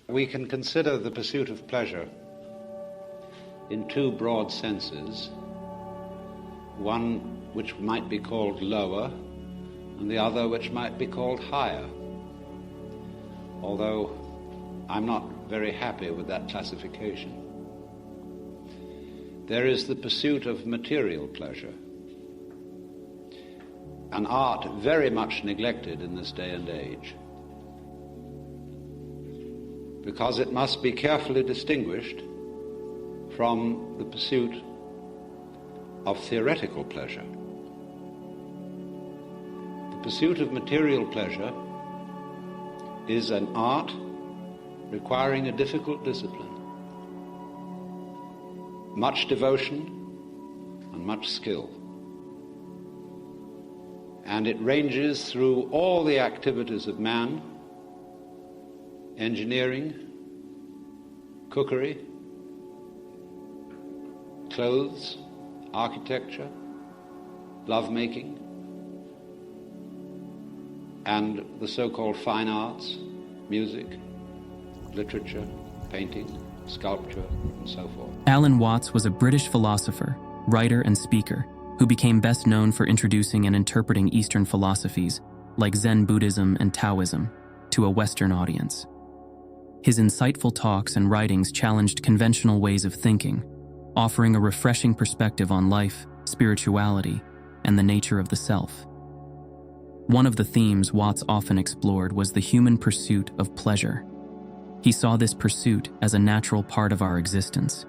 We can consider the pursuit of pleasure in two broad senses, one which might be called lower and the other which might be called higher, although I'm not very happy with that classification. There is the pursuit of material pleasure, an art very much neglected in this day and age, because it must be carefully distinguished from the pursuit of theoretical pleasure. The pursuit of material pleasure is an art requiring a difficult discipline, much devotion and much skill. And it ranges through all the activities of man: engineering, cookery, clothes, architecture, lovemaking, and the so-called fine arts, music, literature, painting, sculpture, and so forth. Alan Watts was a British philosopher, writer, and speaker who became best known for introducing and interpreting Eastern philosophies like Zen Buddhism and Taoism to a Western audience. His insightful talks and writings challenged conventional ways of thinking, offering a refreshing perspective on life, spirituality, and the nature of the self. One of the themes Watts often explored was the human pursuit of pleasure. He saw this pursuit as a natural part of our existence,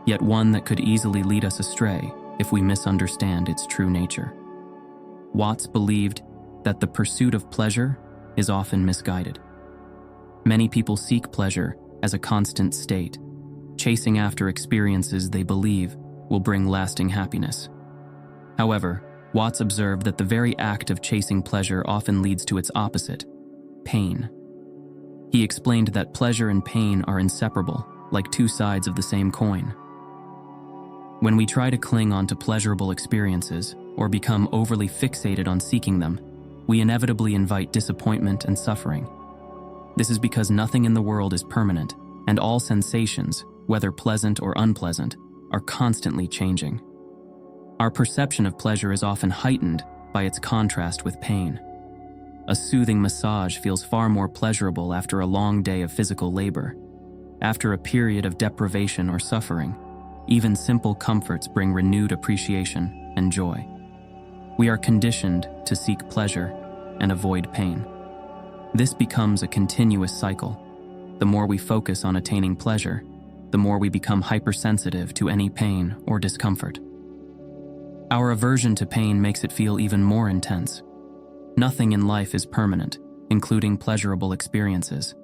yet one that could easily lead us astray if we misunderstand its true nature. Watts believed that the pursuit of pleasure is often misguided. Many people seek pleasure as a constant state, chasing after experiences they believe will bring lasting happiness. However, Watts observed that the very act of chasing pleasure often leads to its opposite, pain. He explained that pleasure and pain are inseparable, like two sides of the same coin. When we try to cling on to pleasurable experiences or become overly fixated on seeking them, we inevitably invite disappointment and suffering. This is because nothing in the world is permanent, and all sensations, whether pleasant or unpleasant, are constantly changing. Our perception of pleasure is often heightened by its contrast with pain. A soothing massage feels far more pleasurable after a long day of physical labor. After a period of deprivation or suffering, even simple comforts bring renewed appreciation and joy. We are conditioned to seek pleasure and avoid pain. This becomes a continuous cycle. The more we focus on attaining pleasure, the more we become hypersensitive to any pain or discomfort. Our aversion to pain makes it feel even more intense. Nothing in life is permanent, including pleasurable experiences.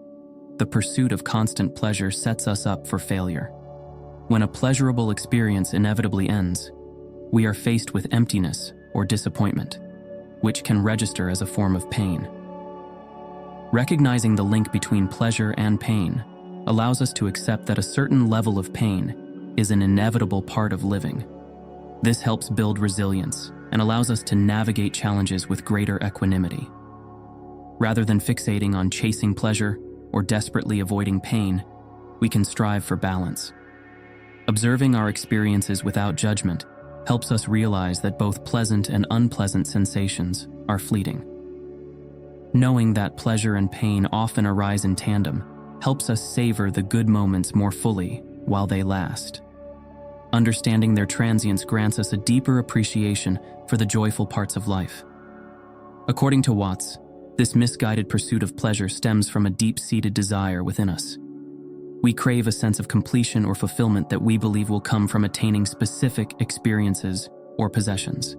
The pursuit of constant pleasure sets us up for failure. When a pleasurable experience inevitably ends, we are faced with emptiness or disappointment, which can register as a form of pain. Recognizing the link between pleasure and pain allows us to accept that a certain level of pain is an inevitable part of living. This helps build resilience and allows us to navigate challenges with greater equanimity. Rather than fixating on chasing pleasure or desperately avoiding pain, we can strive for balance. Observing our experiences without judgment helps us realize that both pleasant and unpleasant sensations are fleeting. Knowing that pleasure and pain often arise in tandem helps us savor the good moments more fully while they last. Understanding their transience grants us a deeper appreciation for the joyful parts of life. According to Watts, this misguided pursuit of pleasure stems from a deep-seated desire within us. We crave a sense of completion or fulfillment that we believe will come from attaining specific experiences or possessions.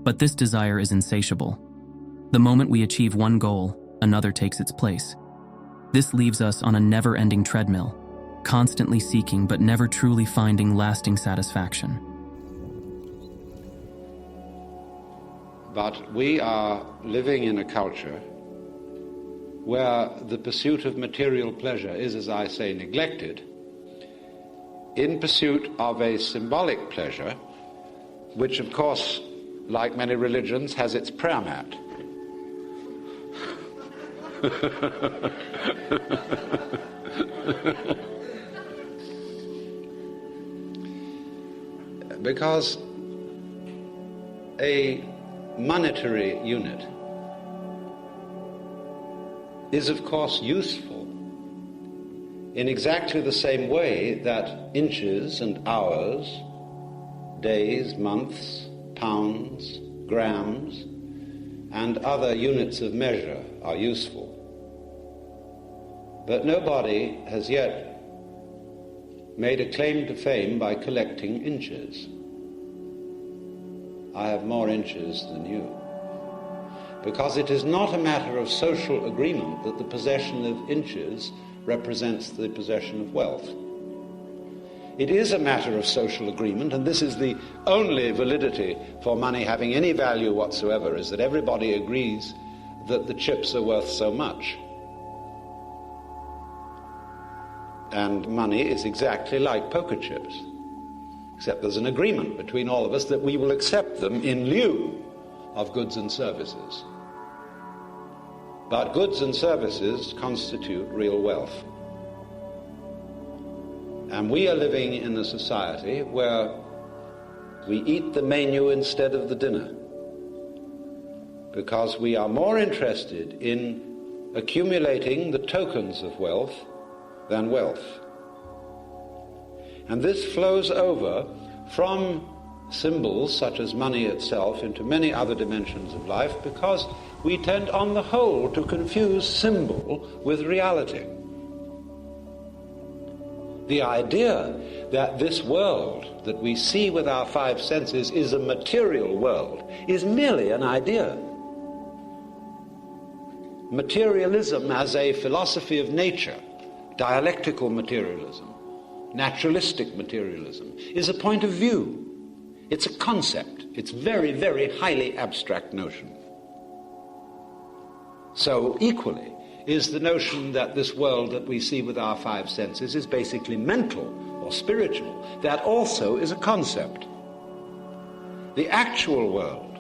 But this desire is insatiable. The moment we achieve one goal, another takes its place. This leaves us on a never-ending treadmill, constantly seeking but never truly finding lasting satisfaction. But we are living in a culture where the pursuit of material pleasure is, as I say, neglected, in pursuit of a symbolic pleasure, which of course, like many religions, has its prayer mat. Because a monetary unit is, of course, useful in exactly the same way that inches and hours, days, months, pounds, grams, and other units of measure are useful. But nobody has yet made a claim to fame by collecting inches. I have more inches than you. Because it is not a matter of social agreement that the possession of inches represents the possession of wealth. It is a matter of social agreement, and this is the only validity for money having any value whatsoever, is that everybody agrees that the chips are worth so much. And money is exactly like poker chips, except there's an agreement between all of us that we will accept them in lieu of goods and services. But goods and services constitute real wealth. And we are living in a society where we eat the menu instead of the dinner, because we are more interested in accumulating the tokens of wealth than wealth. And this flows over from symbols such as money itself into many other dimensions of life, because we tend on the whole to confuse symbol with reality. The idea that this world that we see with our five senses is a material world is merely an idea. Materialism as a philosophy of nature, dialectical materialism, naturalistic materialism, is a point of view. It's a concept. It's very, very highly abstract notion. So equally is the notion that this world that we see with our five senses is basically mental or spiritual. That also is a concept. The actual world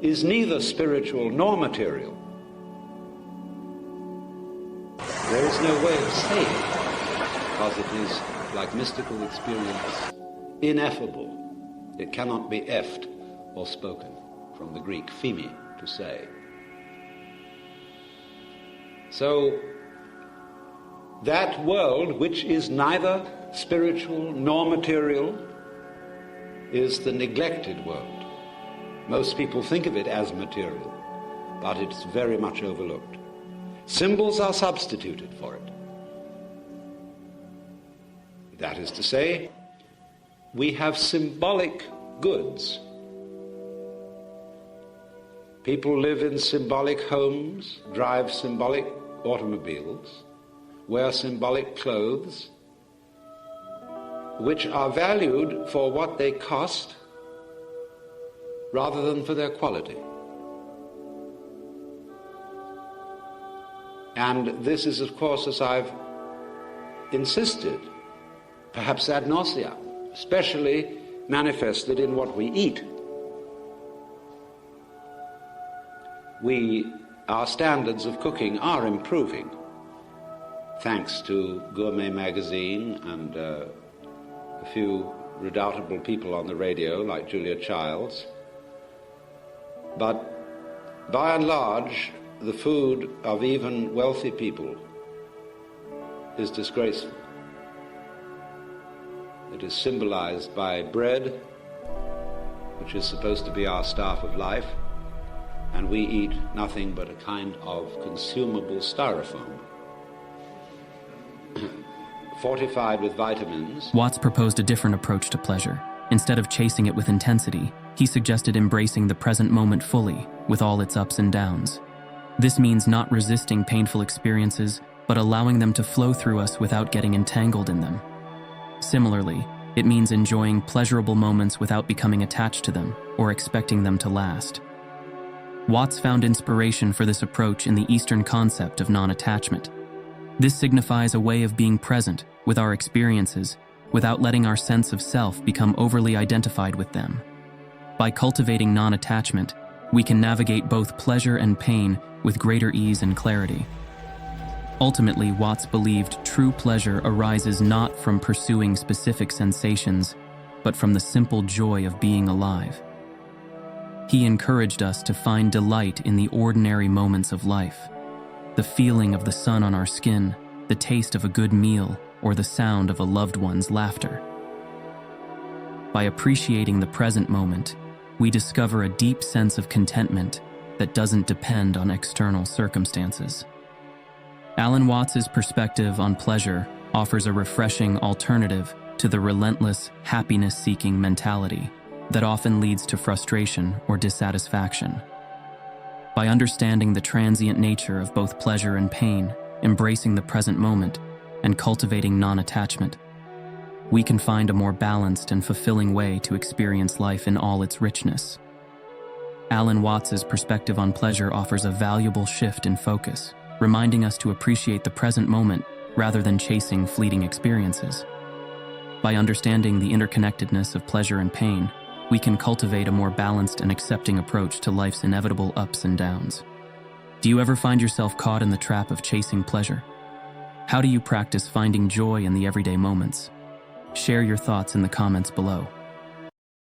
is neither spiritual nor material. There is no way of saying it, because it is, like mystical experience, ineffable. It cannot be effed or spoken, from the Greek pheme, to say. So, that world, which is neither spiritual nor material, is the neglected world. Most people think of it as material, but it's very much overlooked. Symbols are substituted for it. That is to say, we have symbolic goods. People live in symbolic homes, drive symbolic automobiles, wear symbolic clothes, which are valued for what they cost rather than for their quality. And this is, of course, as I've insisted, perhaps ad nauseam, especially manifested in what we eat. Our standards of cooking are improving, thanks to Gourmet magazine and a few redoubtable people on the radio like Julia Childs. But by and large, the food of even wealthy people is disgraceful. It is symbolized by bread, which is supposed to be our staff of life, and we eat nothing but a kind of consumable styrofoam, fortified with vitamins. Watts proposed a different approach to pleasure. Instead of chasing it with intensity, he suggested embracing the present moment fully, with all its ups and downs. This means not resisting painful experiences, but allowing them to flow through us without getting entangled in them. Similarly, it means enjoying pleasurable moments without becoming attached to them or expecting them to last. Watts found inspiration for this approach in the Eastern concept of non-attachment. This signifies a way of being present with our experiences without letting our sense of self become overly identified with them. By cultivating non-attachment, we can navigate both pleasure and pain with greater ease and clarity. Ultimately, Watts believed true pleasure arises not from pursuing specific sensations, but from the simple joy of being alive. He encouraged us to find delight in the ordinary moments of life, the feeling of the sun on our skin, the taste of a good meal, or the sound of a loved one's laughter. By appreciating the present moment, we discover a deep sense of contentment that doesn't depend on external circumstances. Alan Watts's perspective on pleasure offers a refreshing alternative to the relentless, happiness-seeking mentality that often leads to frustration or dissatisfaction. By understanding the transient nature of both pleasure and pain, embracing the present moment, and cultivating non-attachment, we can find a more balanced and fulfilling way to experience life in all its richness. Alan Watts's perspective on pleasure offers a valuable shift in focus, reminding us to appreciate the present moment rather than chasing fleeting experiences. By understanding the interconnectedness of pleasure and pain, we can cultivate a more balanced and accepting approach to life's inevitable ups and downs. Do you ever find yourself caught in the trap of chasing pleasure? How do you practice finding joy in the everyday moments? Share your thoughts in the comments below.